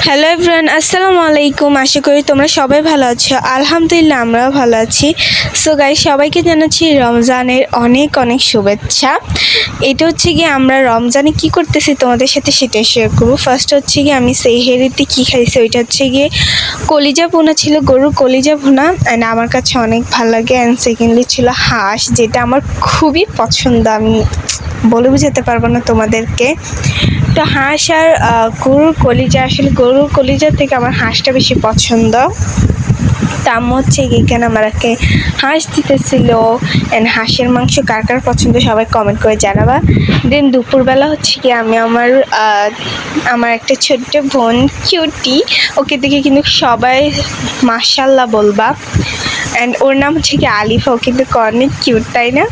Hello everyone, আসসালামু আলাইকুম। আশা করি তোমরা সবাই ভালো আছো। আলহামদুলিল্লাহ আমরাও ভালো আছি। সো গাইস, সবাইকে জানাচ্ছি রমজানের অনেক অনেক শুভেচ্ছা। এটা হচ্ছে গিয়ে আমরা রমজানে কি করতেছি তোমাদের সাথে সেটাই শেয়ার করবো। ফার্স্ট হচ্ছে গিয়ে আমি সেহেরিতে কী খাইছি, ওইটা হচ্ছে গিয়ে কলিজা ভুনা ছিল, গরুর কলিজা ভুনা, অ্যান্ড আমার কাছে অনেক ভালো লাগে। অ্যান্ড সেকেন্ডলি ছিল হাঁস, যেটা আমার খুবই পছন্দ, আমি বলে বুঝাতে পারবো না তোমাদেরকে। তো হাঁস আর গরুর কলিজা, আসলে গরুর কলিজার থেকে আমার হাঁসটা বেশি পছন্দ। তা আম্মু হচ্ছে এখানে আমাকে হাঁস দিতেছিল। অ্যান্ড হাঁসের মাংস কার কার পছন্দ সবাই কমেন্ট করে জানাবা। দেন দুপুরবেলা হচ্ছে কি আমি আমার একটা ছোট্ট বোন কিউটি, ওকে দেখে কিন্তু সবাই মাশাল্লাহ বলবা। অ্যান্ড ওর নাম হচ্ছে কি আলিফা, ও কিন্তু অনেক কিউট, তাই না?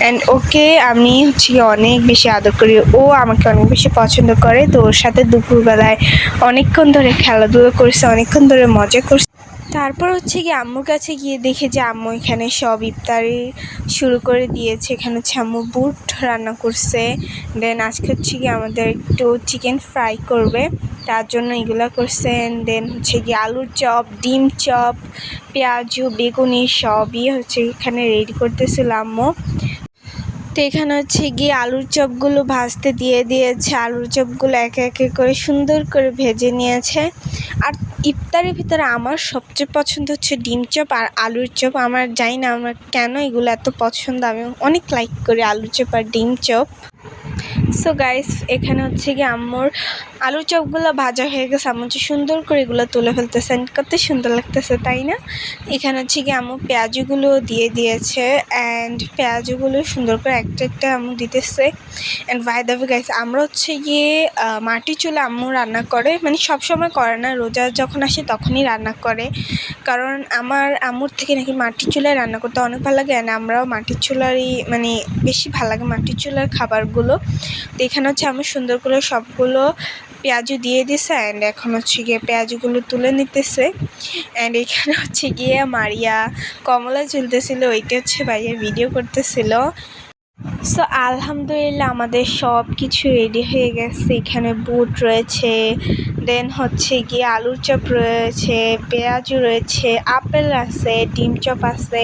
অ্যান্ড ওকে আমি হচ্ছে অনেক বেশি আদর করি, ও আমাকে অনেক বেশি পছন্দ করে। তো ওর সাথে দুপুরবেলায় অনেকক্ষণ ধরে খেলাধুলো করছে, অনেকক্ষণ ধরে মজা করছে। তারপর হচ্ছে কি আম্মুর কাছে গিয়ে দেখে যে আম্মু এখানে সব ইফতারি শুরু করে দিয়েছে। এখানে হচ্ছে আম্মু বুট রান্না করছে। দেন আজকে হচ্ছে কি আমাদের একটু চিকেন ফ্রাই করবে, তার জন্য এগুলো করছেন। দেন হচ্ছে কি আলুর চপ, ডিম চপ, পেঁয়াজু, বেগুনি সবই হচ্ছে এখানে রেডি করতেছিল আম্মু। তো এখানে হচ্ছে গিয়ে আলুর চপগুলো ভাজতে দিয়ে দিয়েছে। আলুর চপগুলো একে একে করে সুন্দর করে ভেজে নিয়েছে। আর ইফতারের ভিতরে আমার সবচেয়ে পছন্দ হচ্ছে ডিম চপ আর আলুর চপ। আমার জানি না আমার কেন এগুলো এত পছন্দ, আমি অনেক লাইক করি আলুর চপ আর ডিম চপ। সো গাইস, এখানে হচ্ছে কি আম্মুর আলুর চপগুলো ভাজা হয়ে গেছে। আম্মু হচ্ছে সুন্দর করে এগুলো তুলে ফেলতেছে, কত সুন্দর লাগতেছে, তাই না? এখানে হচ্ছে কি আম্মু পেঁয়াজগুলো দিয়ে দিয়েছে। অ্যান্ড পেঁয়াজগুলো সুন্দর করে একটা একটা আম্মু দিতেছে। And by the way guys, আমরা হচ্ছে গিয়ে মাটির চুলা আম্মু রান্না করে, মানে সবসময় করে না, রোজা যখন আসে তখনই রান্না করে। কারণ আমার আম্মুর থেকে নাকি মাটির চুলায় রান্না করতে অনেক ভালো লাগে। অ্যান্ড আমরাও মাটির চুলারই মানে বেশি ভালো লাগে মাটির চুলার খাবারগুলো। তো এখানে হচ্ছে আমি সুন্দর করে সবগুলো পেঁয়াজু দিয়ে দিছে। অ্যান্ড এখন হচ্ছে গিয়ে পেঁয়াজগুলো তুলে নিতেছে। অ্যান্ড এখানে হচ্ছে গিয়ে মারিয়া কমলা ঝুলতেছিল, ওইটা হচ্ছে ভাইয়া ভিডিও করতেছিল। সো আলহামদুলিল্লাহ আমাদের সব কিছু রেডি হয়ে গেছে। এখানে বুট রয়েছে, দেন হচ্ছে গিয়ে আলুর চপ রয়েছে, পেঁয়াজু রয়েছে, আপেল আছে, ডিম চপ আছে,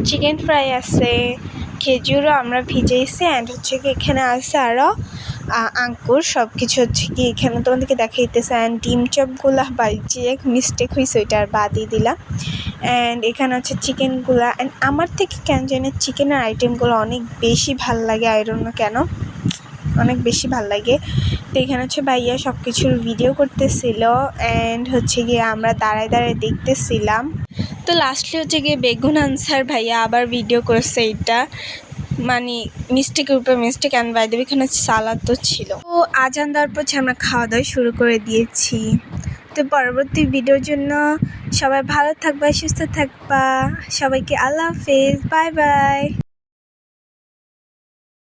চিকেন ফ্রাই আছে, খেজুরও আমরা ভিজেইছি। অ্যান্ড হচ্ছে কি এখানে আছে আরও আঙ্কুর, সব কিছু হচ্ছে কি এখানে তোমাদেরকে দেখাইতেছে। অ্যান্ড ডিম চপগুলা বাড়িতে এক মিস্টেক হয়েছে, ওইটা আর বাদই দিলাম। অ্যান্ড এখানে হচ্ছে চিকেনগুলা। অ্যান্ড আমার থেকে কেন জানি চিকেনের আইটেমগুলো অনেক বেশি ভাল লাগে, আই ডোন্ট নো কেন, অনেক বেশি ভাল লাগে। তো এখানে হচ্ছে ভাইয়া সব কিছুর ভিডিও করতেছিল। অ্যান্ড হচ্ছে গিয়ে আমরা দাঁড়ায় দাঁড়ায় দেখতেছিলাম। তো লাস্টলি হচ্ছে গিয়ে বেগুন আনসার ভাইয়া আবার ভিডিও করছে, এইটা মানে মিস্টেকের উপর mistake. And by the way এখানে সালাদ তো ছিল। তো আজান দেওয়ার পর আমরা খাওয়া দাওয়া শুরু করে দিয়েছি। তো পরবর্তী ভিডিওর জন্য সবাই ভালো থাকবা, সুস্থ থাকবা, সবাইকে আল্লাহ হাফেজ, বাই বাই।